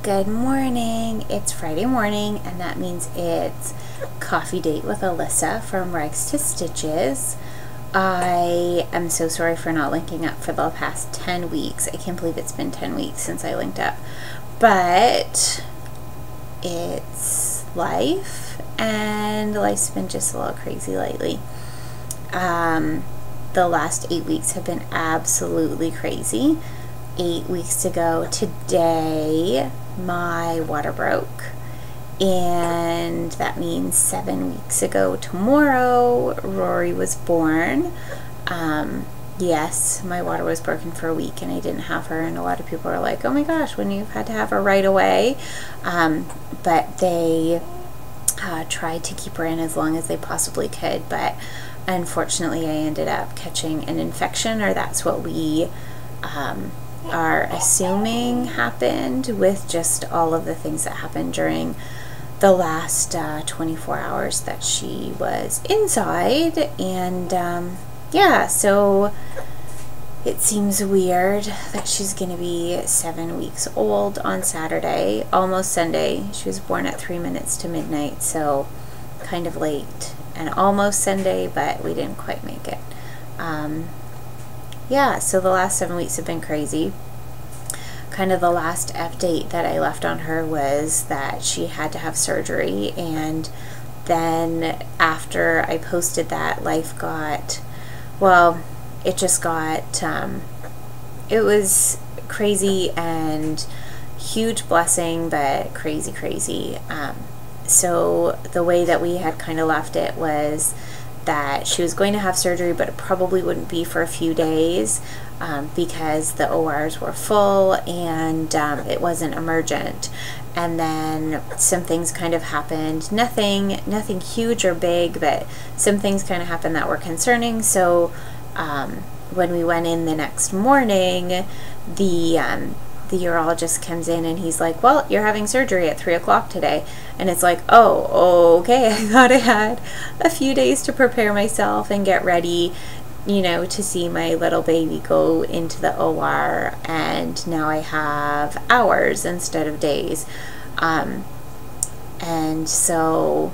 Good morning. It's Friday morning, and that means it's coffee date with Alyssa from Rags to Stitches. I am so sorry for not linking up for the past 10 weeks. I can't believe it's been 10 weeks since I linked up. But it's life, and life's been just a little crazy lately. The last 8 weeks have been absolutely crazy. 8 weeks ago today, my water broke, and that means 7 weeks ago tomorrow, Rory was born. Yes, my water was broken for a week and I didn't have her, and a lot of people are like, oh my gosh, when you've had to have her right away. But they tried to keep her in as long as they possibly could, but unfortunately I ended up catching an infection, or that's what we are assuming happened with just all of the things that happened during the last 24 hours that she was inside. And yeah, so it seems weird that she's gonna be 7 weeks old on Saturday, almost Sunday. She was born at 3 minutes to midnight, so kind of late and almost Sunday, but we didn't quite make it. Yeah, so the last 7 weeks have been crazy. Kind of the last update that I left on her was that she had to have surgery, and then after I posted that, life got, well, it just got, it was crazy and huge blessing, but crazy. So the way that we had kind of left it was that she was going to have surgery, but it probably wouldn't be for a few days because the ORs were full and it wasn't emergent. And then some things kind of happened, nothing huge or big, but some things kind of happened that were concerning. So when we went in the next morning, the urologist comes in and he's like, well, you're having surgery at 3 o'clock today. And it's like, oh, okay. I thought I had a few days to prepare myself and get ready, you know, to see my little baby go into the OR, and now I have hours instead of days. And so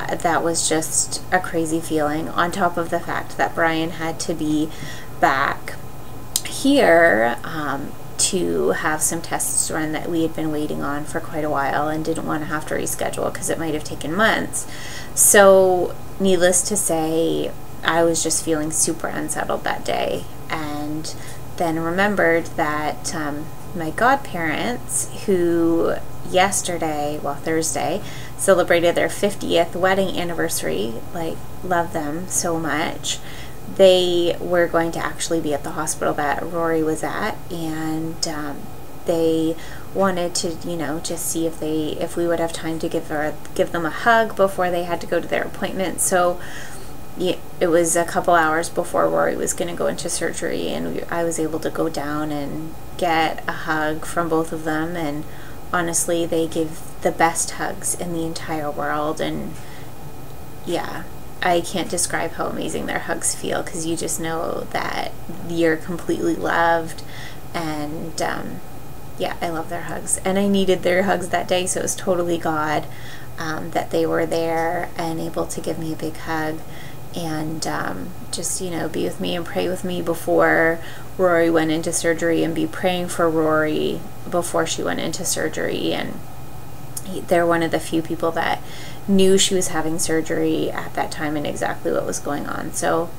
that was just a crazy feeling, on top of the fact that Brian had to be back here to have some tests run that we had been waiting on for quite a while and didn't want to have to reschedule because it might have taken months. So needless to say, I was just feeling super unsettled that day, and then remembered that my godparents, who yesterday, well, Thursday, celebrated their 50th wedding anniversary, like, love them so much, they were going to actually be at the hospital that Rory was at, and they wanted to, you know, just see if we would have time to give them a hug before they had to go to their appointment. So yeah, it was a couple hours before Rory was going to go into surgery, and I was able to go down and get a hug from both of them, and honestly, they give the best hugs in the entire world. And yeah, I can't describe how amazing their hugs feel, because you just know that you're completely loved. And yeah, I love their hugs, and I needed their hugs that day, so it was totally God that they were there and able to give me a big hug and just, you know, be with me and pray with me before Rory went into surgery, and be praying for Rory before she went into surgery. And they're one of the few people that knew she was having surgery at that time and exactly what was going on. So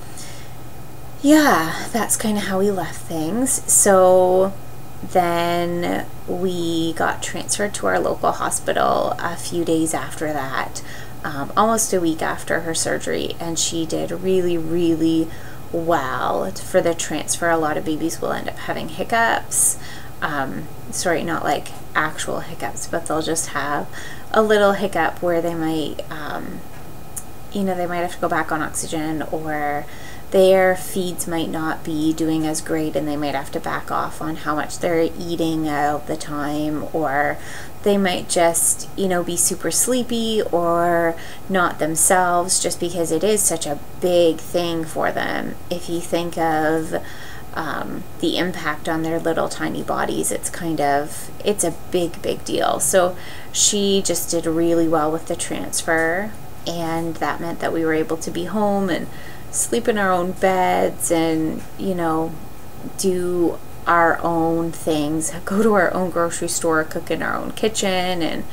yeah, that's kind of how we left things. So then we got transferred to our local hospital a few days after that, almost a week after her surgery, and she did really well for the transfer. A lot of babies will end up having hiccups. Sorry, not like actual hiccups, but they'll just have a little hiccup where they might, you know, they might have to go back on oxygen, or their feeds might not be doing as great and they might have to back off on how much they're eating all the time, or they might just, you know, be super sleepy or not themselves, just because it is such a big thing for them. If you think of the impact on their little tiny bodies. It's a big deal. So she just did really well with the transfer, and that meant that we were able to be home and sleep in our own beds and, you know, do our own things, go to our own grocery store, cook in our own kitchen, and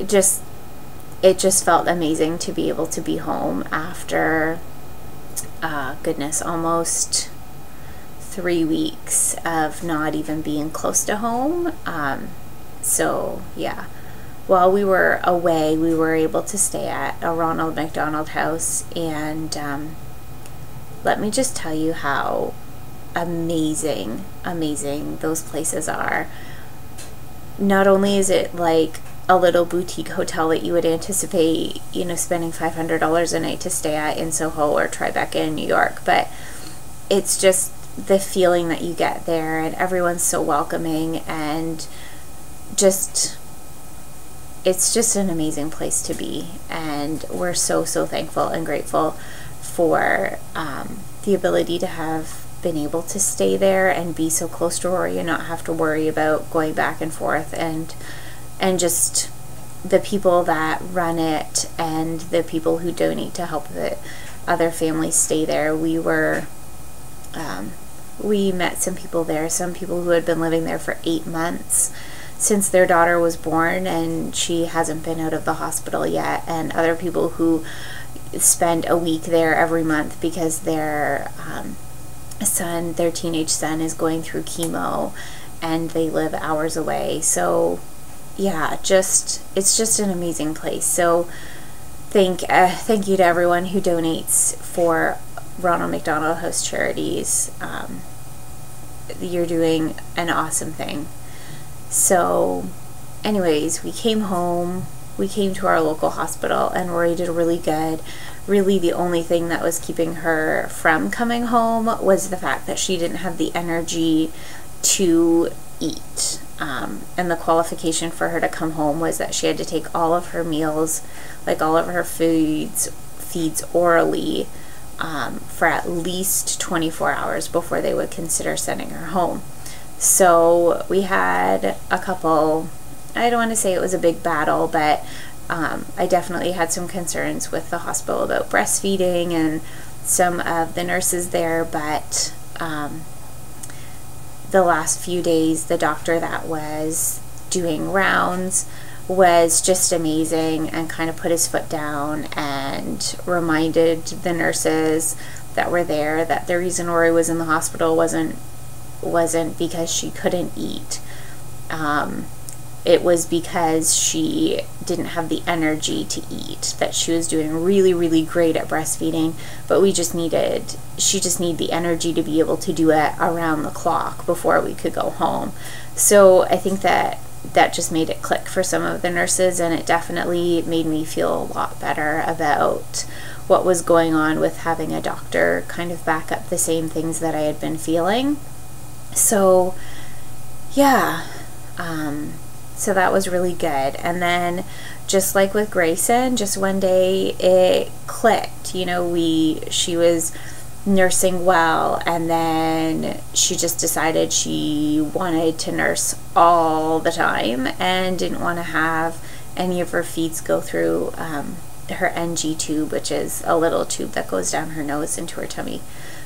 it just felt amazing to be able to be home after goodness, almost 3 weeks of not even being close to home. So yeah, while we were away, we were able to stay at a Ronald McDonald House, and let me just tell you how amazing those places are. Not only is it like a little boutique hotel that you would anticipate, you know, spending $500 a night to stay at in Soho or Tribeca in New York, but it's just the feeling that you get there, and everyone's so welcoming, and it's just an amazing place to be. And we're so thankful and grateful for the ability to have been able to stay there and be so close to Rory and not have to worry about going back and forth, and just the people that run it and the people who donate to help the other families stay there. We met some people there, some people who had been living there for 8 months since their daughter was born, and she hasn't been out of the hospital yet, and other people who spend a week there every month because their their teenage son is going through chemo and they live hours away. So yeah, it's just an amazing place. So thank you to everyone who donates for Ronald McDonald House Charities. You're doing an awesome thing. So anyways, we came home, we came to our local hospital, and Rory did really good. Really, the only thing that was keeping her from coming home was the fact that she didn't have the energy to eat. And the qualification for her to come home was that she had to take all of her meals, like all of her feeds orally, for at least 24 hours before they would consider sending her home. So we had a couple, I don't want to say it was a big battle, but I definitely had some concerns with the hospital about breastfeeding and some of the nurses there, but the last few days, the doctor that was doing rounds was just amazing and kind of put his foot down and reminded the nurses that were there that the reason Rory was in the hospital wasn't because she couldn't eat. It was because she didn't have the energy to eat, that she was doing really great at breastfeeding, but she just needed the energy to be able to do it around the clock before we could go home. So I think that just made it click for some of the nurses, and it definitely made me feel a lot better about what was going on with having a doctor kind of back up the same things that I had been feeling. So yeah, so that was really good. And then just like with Grayson, just one day it clicked. You know, she was nursing well, and then she just decided she wanted to nurse all the time and didn't want to have any of her feeds go through her NG tube, which is a little tube that goes down her nose into her tummy.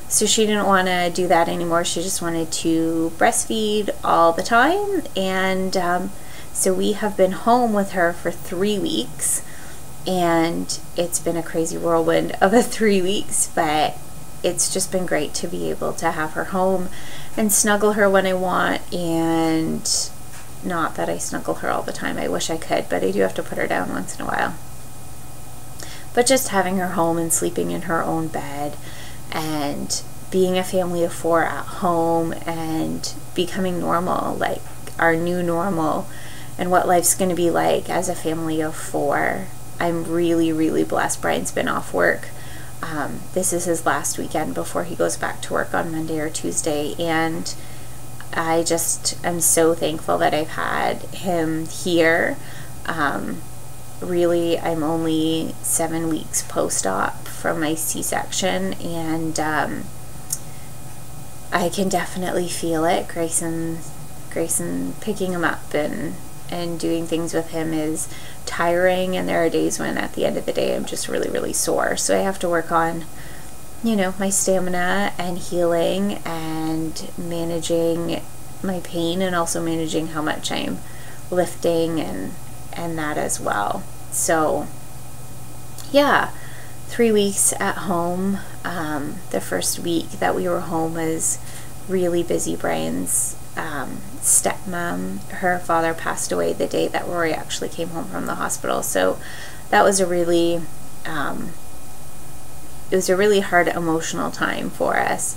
So she didn't want to do that anymore. She just wanted to breastfeed all the time. And so we have been home with her for 3 weeks, and it's been a crazy whirlwind of a 3 weeks, but it's just been great to be able to have her home and snuggle her when I want. And not that I snuggle her all the time, I wish I could, but I do have to put her down once in a while. But just having her home and sleeping in her own bed and being a family of 4 at home and becoming normal, like our new normal, and what life's going to be like as a family of 4. I'm really blessed. Brian's been off work. This is his last weekend before he goes back to work on Monday or Tuesday, and I just am so thankful that I've had him here. Really, I'm only 7 weeks post-op from my C-section, and I can definitely feel it. Grayson picking him up and doing things with him is tiring, and there are days when at the end of the day I'm just really, really sore. So I have to work on, you know, my stamina and healing and managing my pain, and also managing how much I'm lifting and that as well. So yeah, 3 weeks at home. The first week that we were home was really busy. Brian's stepmom, her father passed away the day that Rory actually came home from the hospital. So that was a really, it was a really hard emotional time for us,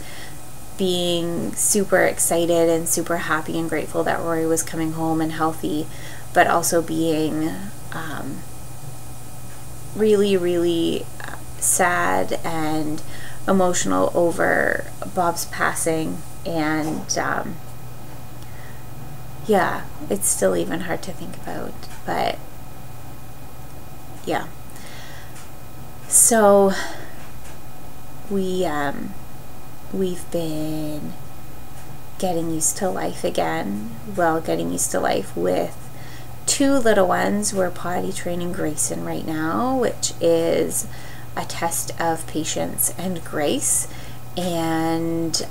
being super excited and super happy and grateful that Rory was coming home and healthy, but also being really, really sad and emotional over Bob's passing. And yeah, it's still even hard to think about, but yeah. So we've been getting used to life again. Well, getting used to life with 2 little ones. We're potty training Grayson right now, which is a test of patience and grace, and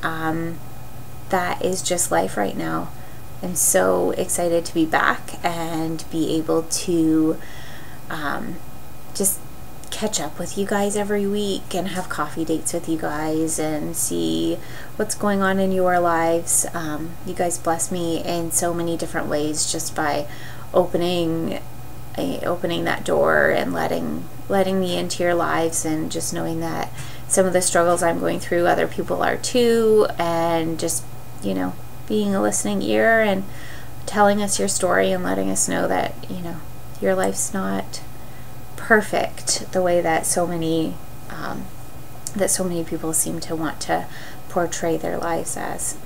that is just life right now. I'm so excited to be back and be able to just catch up with you guys every week and have coffee dates with you guys and see what's going on in your lives. You guys bless me in so many different ways just by opening that door and letting me into your lives, and just knowing that some of the struggles I'm going through, other people are too, and just, you know, being a listening ear and telling us your story and letting us know that, you know, your life's not perfect the way that so many people seem to want to portray their lives as.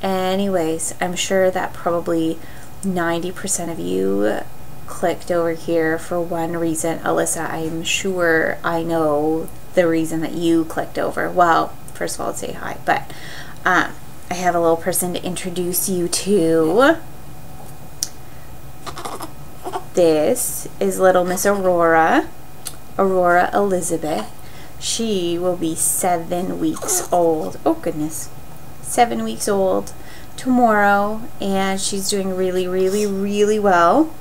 Anyways, I'm sure that probably 90% of you clicked over here for one reason. Alyssa, I'm sure I know the reason that you clicked over. Well, first of all, I'd say hi, but I have a little person to introduce you to. This is little Miss Aurora Elizabeth. She will be 7 weeks old. Oh goodness, 7 weeks old tomorrow, and she's doing really, really, really well.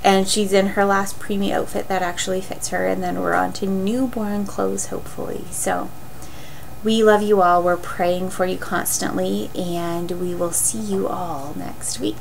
And she's in her last preemie outfit that actually fits her, and then we're on to newborn clothes, hopefully. So we love you all. We're praying for you constantly, and we will see you all next week.